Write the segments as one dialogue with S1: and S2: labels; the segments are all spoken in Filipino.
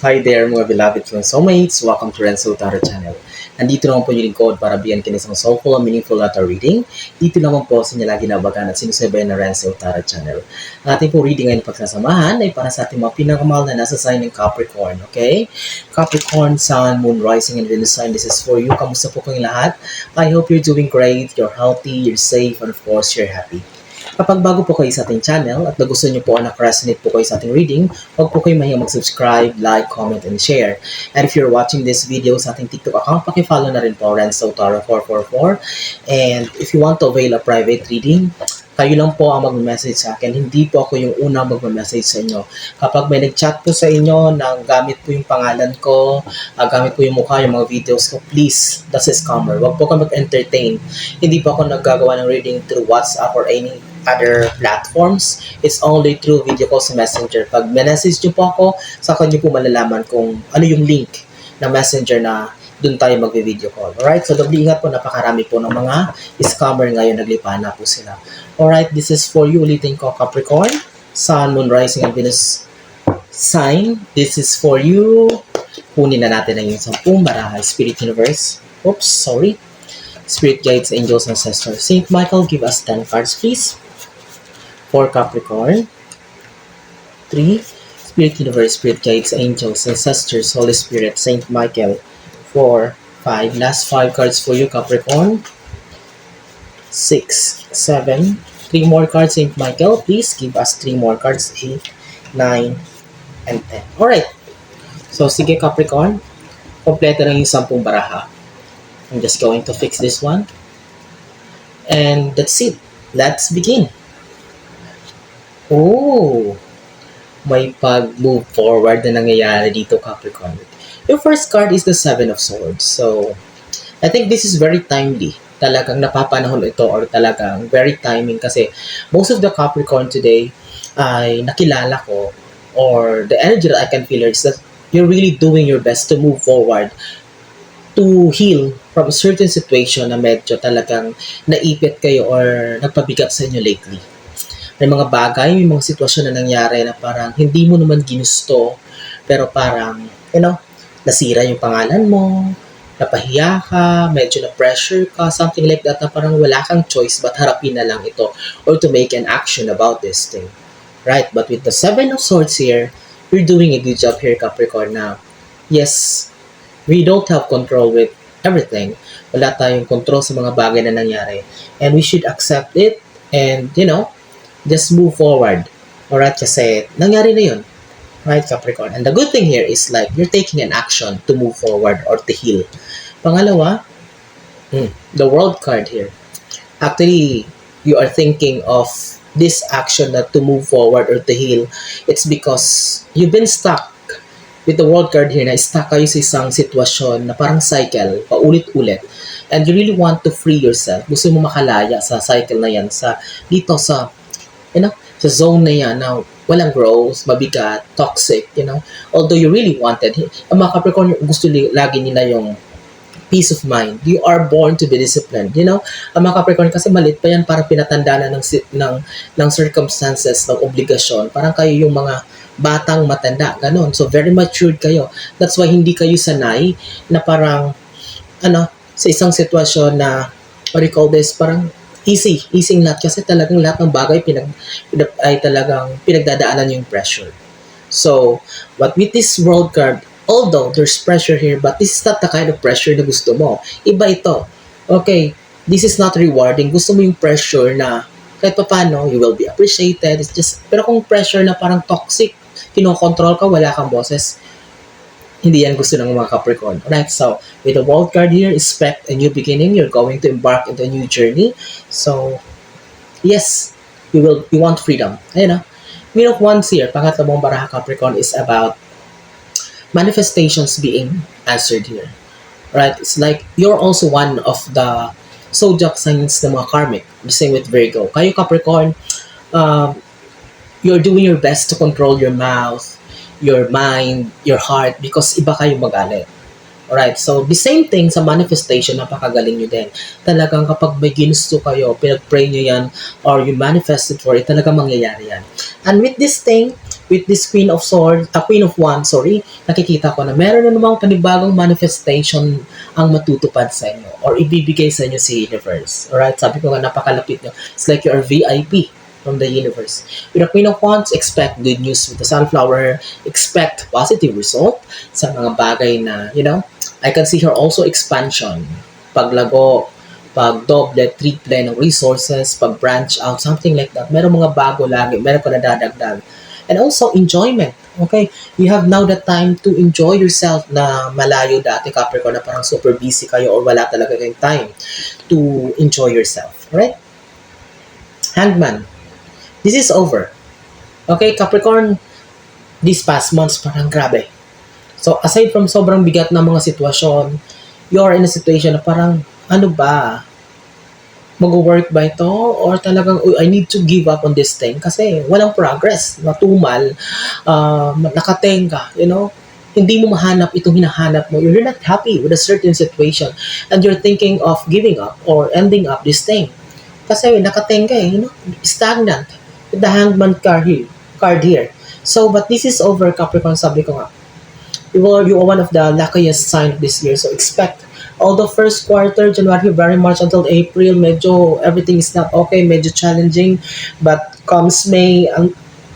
S1: Hi there mga beloved friends, soulmates. Welcome to Renzo Tarot Channel. Nandito naman po yung lingkod para bigyan kayo ng isang soulful and meaningful tarot reading. Dito naman po sa inyo lagi nabagan at sinusabayan ng Renzo Tarot Channel. Ang ating po reading ngayon pagsasamahan ay para sa ating mga pinakamahal na nasa sign ng Capricorn. Okay? Capricorn, Sun, Moon, Rising, and Venus sign. This is for you. Kamusta po kayong lahat? I hope you're doing great, you're healthy, you're safe, and of course, you're happy. Kapag bago po kayo sa ating channel at nagustuhan niyo po na resonate po kayo sa ating reading, huwag po kayo mahiyang mag-subscribe, like, comment, and share. And if you're watching this video sa ating TikTok account, paki-follow na rin po Renzo Taro 444. And if you want to avail a private reading, kayo lang po ang mag-message sa akin. Hindi po ako yung unang mag-message sa inyo. Kapag may nag-chat po sa inyo na gamit po yung pangalan ko, gamit po yung mukha, yung mga videos ko, please, that's a scammer. Huwag po kayo mag-entertain. Hindi po ako naggagawa ng reading through WhatsApp or any other platforms. It's only through video call sa Messenger. Pag message nyo po ako, saka nyo po malalaman kung ano yung link na Messenger na doon tayo mag-video call. Alright? So, doble ingat po, napakarami po ng mga scammer ngayon, naglipa na po sila. Alright, this is for you. Ulitin ko, Capricorn, Sun, Moon, Rising, and Venus sign. This is for you. Kunin na natin ang yung 10 baraha. Spirit Universe. Oops, sorry. Spirit Guides, Angels, Ancestors. Saint Michael, give us 10 cards, please. For Capricorn. 3. Spirit Universe, Spirit Guides, Angels, Ancestors, Holy Spirit, Saint Michael. 4. 5. Last 5 cards for you, Capricorn. 6, 7. 3 more cards, Saint Michael. Please give us 3 more cards. 8, 9, and 10. Alright. So, sige, Capricorn. Kompleto na yung 10 baraha. I'm just going to fix this one. And that's it. Let's begin. Oh, may pag-move forward na nangyayari dito, Capricorn. Your first card is the 7 of Swords. So, I think this is very timely. Talagang napapanahon ito or talagang very timing kasi most of the Capricorn today ay nakilala ko or the energy that I can feel is that you're really doing your best to move forward to heal from a certain situation na medyo talagang naipit kayo or nagpabigat sa inyo lately. May mga bagay, may mga sitwasyon na nangyari na parang hindi mo naman ginusto, pero parang, nasira yung pangalan mo, napahiya ka, medyo na-pressure ka, something like that na parang wala kang choice but harapin na lang ito or to make an action about this thing. Right? But with the 7 of Swords here, you're doing a good job here, Capricorn, na yes, we don't have control with everything. Wala tayong control sa mga bagay na nangyari. And we should accept it and, just move forward. Alright? Kasi nangyari na yun. Right, Capricorn? And the good thing here is like you're taking an action to move forward or to heal. Pangalawa, the World card here. Actually, you are thinking of this action that to move forward or to heal. It's because you've been stuck with the World card here na stuck kayo sa isang sitwasyon na parang cycle, paulit-ulit. And you really want to free yourself. Gusto mo makalaya sa cycle na yan, sa sa zone na yan na walang growth, mabigat, toxic, Although you really wanted, ang mga Capricorn, gusto lagi nila yung peace of mind. You are born to be disciplined, Ang mga Capricorn, kasi malit pa yan, parang pinatanda na ng circumstances, ng obligasyon. Parang kayo yung mga batang matanda, ganun. So, very matured kayo. That's why hindi kayo sanay na parang, sa isang sitwasyon na, what do you call this, parang easing lahat kasi talagang lahat ng bagay ay talagang pinagdadaanan yung pressure. So, but with this World card, although there's pressure here, but this is not the kind of pressure na gusto mo. Iba ito. Okay, this is not rewarding. Gusto mo yung pressure na kahit paano, you will be appreciated. It's just, pero kung pressure na parang toxic, kinokontrol ka, wala kang boses, hindi yan gusto ng mga Capricorn. Alright, so with the World card here, expect a new beginning. You're going to embark into a new journey. So, yes, you want freedom. Mirror ones here, pangatlong baraha Capricorn is about manifestations being answered here. Right? It's like you're also one of the zodiac signs ng mga karmic. The same with Virgo. Kayo Capricorn, you're doing your best to control your mouth, your mind, your heart, because iba kayo magalit. Alright, so the same thing sa manifestation, napakagaling nyo din. Talagang kapag may ginusto kayo, pinag-pray nyo yan, or you manifest it for it, talagang mangyayari yan. And with this thing, with this Queen of Wands, sorry, nakikita ko na meron na namang panibagong manifestation ang matutupad sa inyo or ibibigay sa inyo si universe. Alright? Sabi ko nga, napakalapit nyo. It's like you're VIP from the universe. With the Queen of Wands, expect good news. With the Sunflower, expect positive result sa mga bagay na, I can see here also expansion, paglago, pag-double, triple ng resources, pag-branch out, something like that. Meron mga bago lagi, meron ko nadadagdag. And also, enjoyment. Okay? You have now the time to enjoy yourself na malayo dati, Capricorn, na parang super busy kayo or wala talaga kayong time to enjoy yourself. Right? Hangman. This is over. Okay, Capricorn, these past months, parang grabe. So, aside from sobrang bigat na mga sitwasyon, you are in a situation na parang, ano ba? Mag-work ba ito? Or talagang, I need to give up on this thing kasi walang progress, matumal, nakatenga, hindi mo mahanap itong hinahanap mo. You're not happy with a certain situation and you're thinking of giving up or ending up this thing. Kasi nakatenga stagnant. With the Hangman card here. So, but this is over, Capricorn, sabi ko nga. You are one of the luckiest sign of this year. So expect all the first quarter, January, February, March until April, medyo everything is not okay, medyo challenging. But comes May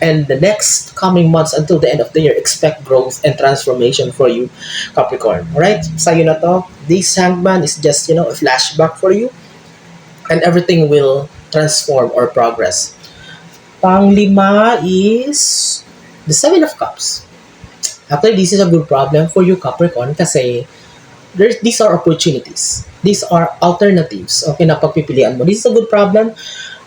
S1: and the next coming months until the end of the year, expect growth and transformation for you, Capricorn. Alright? Sa'yo na to. This Hangman is just, a flashback for you. And everything will transform or progress. Panglima is the Seven of Cups. Actually, this is a good problem for you, Capricorn, kasi these are opportunities. These are alternatives. Okay, na pagpipilian mo. This is a good problem.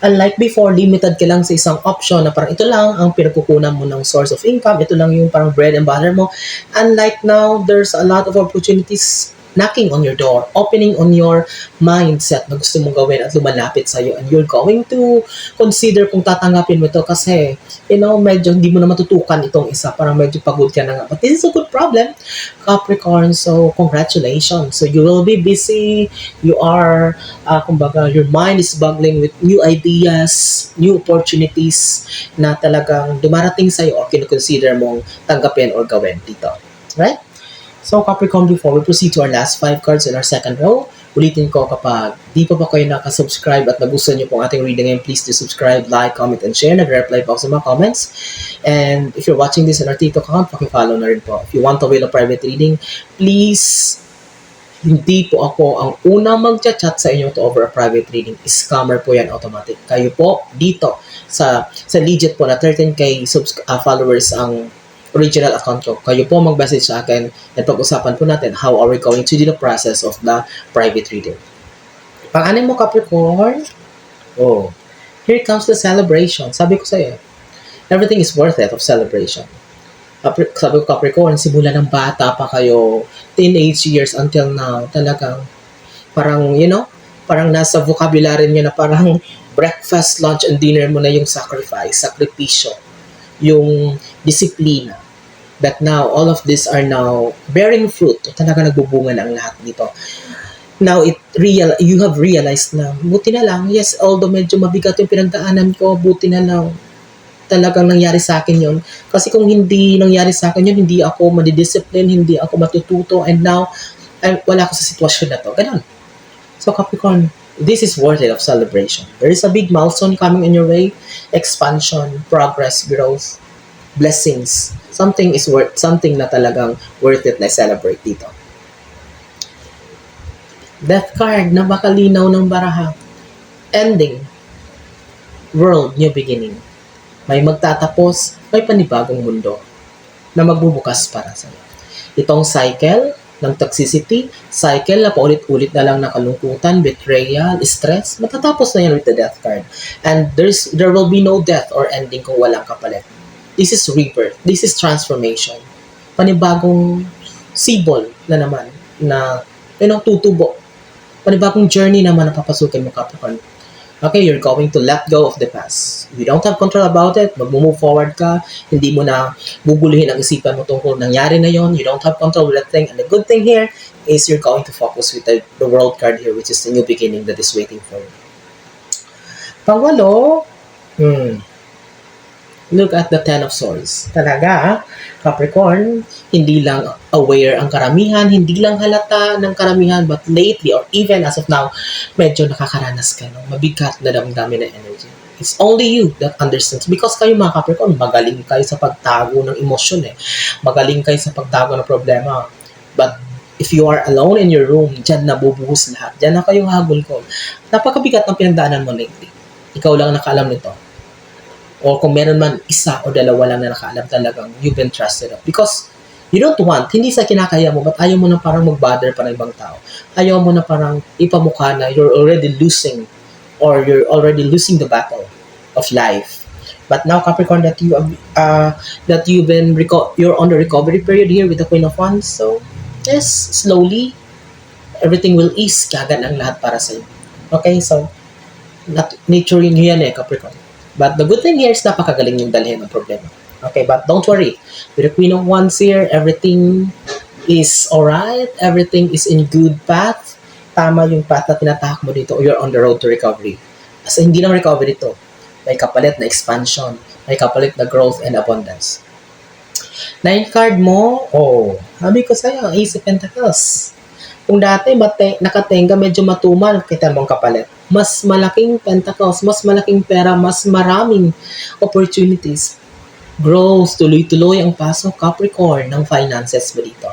S1: Unlike before, limited ka lang sa isang option na parang ito lang ang pinagkukunan mo ng source of income. Ito lang yung parang bread and butter mo. Unlike now, there's a lot of opportunities knocking on your door, opening on your mindset na gusto mong gawin at lumalapit sa'yo, and you're going to consider kung tatanggapin mo ito kasi, medyo hindi mo na matutukan itong isa, parang medyo pagod ka na nga. But this is a good problem, Capricorn, so congratulations. So you will be busy, you are, your mind is bubbling with new ideas, new opportunities na talagang dumarating sa'yo o kinukonsider mong tanggapin or gawin dito. Right? So, Capricorn, before we proceed to our last 5 cards in our second row, ulitin ko kapag di pa kayo nakasubscribe at nagustuhan niyo pong ating reading ngayon, please do subscribe, like, comment, and share. Nag-reply po ako sa mga comments. And if you're watching this on our TikTok account, paki-follow na rin po. If you want to avail a private reading, please, hindi po ako ang unang mag-chat sa inyo to over a private reading. Scammer po yan, automatic. Kayo po dito sa legit po na 13K followers ang original account ko. Kayo po mag-message sa akin at pag-usapan po natin how are we going to do the process of the private reading. Pang-anim mo, Capricorn. Oh, here comes the celebration. Sabi ko sa'yo, everything is worth it of celebration. Sabi ko, Capricorn, simula ng bata pa kayo, teenage years until now, talagang parang, parang nasa vocabulary nyo na parang breakfast, lunch, and dinner mo na yung sakripisyo, yung disiplina. That now, all of these are now bearing fruit. Talaga nagbubunga na ang lahat dito. Now, you have realized na, buti na lang, yes, although medyo mabigat yung pinagdaanan ko, buti na lang, talagang nangyari sa akin yun. Kasi kung hindi nangyari sa akin yun, hindi ako madidiscipline, hindi ako matututo, and now, wala ako sa sitwasyon na to. Ganun. So, Capricorn, this is worth it of celebration. There is a big milestone coming in your way. Expansion, progress, growth, blessings. Something na talagang worth it na celebrate dito. Death card, napakalinaw ng baraha. Ending. World, new beginning. May magtatapos, may panibagong mundo na magbubukas para sa iyo. Itong cycle ng toxicity, cycle na paulit-ulit na lang na kalungkutan, betrayal, stress, matatapos na yan with the death card. And there will be no death or ending kung walang kapalit. This is rebirth. This is transformation. Panibagong sibol na naman na tutubo. Panibagong journey naman na papasukin mo, Capricorn. Okay, you're going to let go of the past. If you don't have control about it, mag-move forward ka, hindi mo na bubuluhin ang isipan mo tungkol nangyari na yon. You don't have control with that thing. And the good thing here is you're going to focus with the world card here, which is the new beginning that is waiting for you. Pangwalo, Look at the Ten of Swords. Talaga, Capricorn, hindi lang aware ang karamihan, hindi lang halata ng karamihan, but lately or even as of now, medyo nakakaranas ka ng mabigat na damdamin na energy. It's only you that understands. Because kayo mga Capricorn, magaling kayo sa pagtago ng emosyon eh. Magaling kayo sa pagtago ng problema. But if you are alone in your room, dyan nabubuhos lahat. Dyan na kayo hagol ko. Napakabigat ng pinagdaanan mo lately. Ikaw lang nakaalam nito. O kung meron man isa o dalawa lang na nakaalam talagang you've been trusted of. Because you don't want, hindi sa kinakaya mo, but ayaw mo na parang mag-bother pa ng ibang tao. Ayaw mo na parang ipamukha na you're already losing or you're already losing the battle of life. But now, Capricorn, that you've been you're on the recovery period here with the Queen of Wands. So, yes, slowly, everything will ease. Kagad ang lahat para sa'yo. Okay, so, nature nyo yan eh, Capricorn. But the good thing here is napakagaling yung dalhin ng problema. Okay, but don't worry. With the Queen of Wands here, everything is alright. Everything is in good path. Tama yung path na tinatahak mo dito. You're on the road to recovery. Kasi hindi lang recovery ito. May kapalit na expansion. May kapalit na growth and abundance. 9 card mo, sabi ko sa'yo, Ace of Pentacles. Kung dati nakatenga, medyo matumal, kita mong kapalit. Mas malaking pentacles, mas malaking pera, mas maraming opportunities. Growth, tuloy-tuloy ang pasok, Capricorn, ng finances mo dito.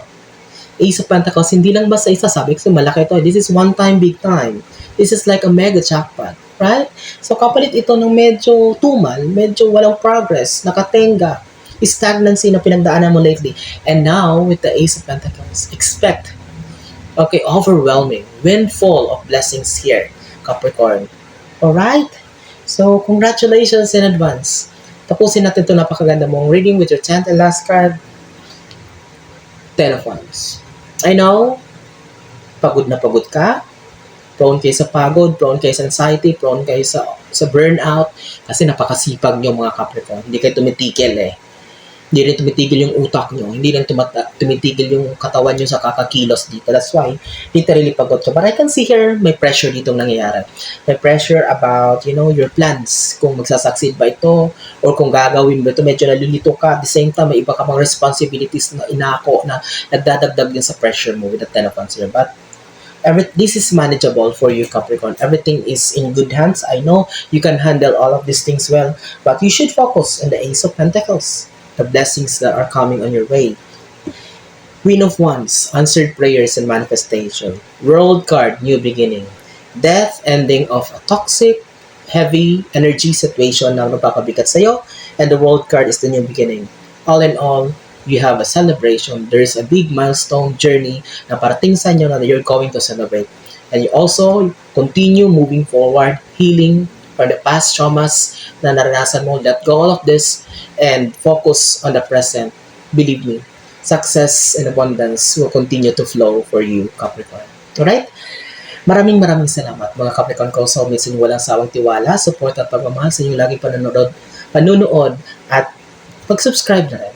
S1: Ace of Pentacles, hindi lang basta isa, sabi ko, malaki ito. This is one time, big time. This is like a mega jackpot, right? So, kapalit ito ng medyo tumal, medyo walang progress, nakatenga, stagnancy na pinagdaanan mo lately. And now, with the Ace of Pentacles, expect overwhelming windfall of blessings here, Capricorn. Alright? So, congratulations in advance. Tapusin natin ito napakaganda mong reading with your 10th and last card, 10 of Wands. I know, pagod na pagod ka, prone kayo sa pagod, prone kayo sa anxiety, prone kayo sa burnout, kasi napakasipag nyo mga Capricorn. Hindi kayo tumitigil eh. Hindi rin tumitigil yung utak nyo. Hindi rin tumitigil yung katawan nyo sa kakakilos dito. That's why, literally pagod ka. But I can see here, may pressure dito nangyayari. May pressure about, your plans. Kung magsasucceed ba ito, or kung gagawin ba ito, medyo nalilito ka. At the same time, may iba ka mga responsibilities na inako na nagdadagdag din sa pressure mo with the Ten of Wands here. But, this is manageable for you, Capricorn. Everything is in good hands. I know you can handle all of these things well. But you should focus on the Ace of Pentacles. The blessings that are coming on your way. Queen of Wands, answered prayers and manifestation. World card, new beginning. Death, ending of a toxic, heavy energy situation na magpapabigat sa'yo. And the World card is the new beginning. All in all, you have a celebration. There's a big milestone journey na parating sa inyo na you're going to celebrate. And you also continue moving forward, healing for the past traumas na naranasan mo. Let go all of this and focus on the present. Believe me, success and abundance will continue to flow for you, Capricorn. Alright? Maraming salamat mga Capricorn ko sa umis sa inyong walang sawang tiwala, support at pagmamahal sa inyong laging panunood at pag-subscribe na rin.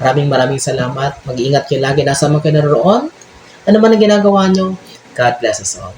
S1: Maraming salamat. Mag-iingat kayo lagi. Nasa man kayo naroon. Ano man ang ginagawa nyo, God bless us all.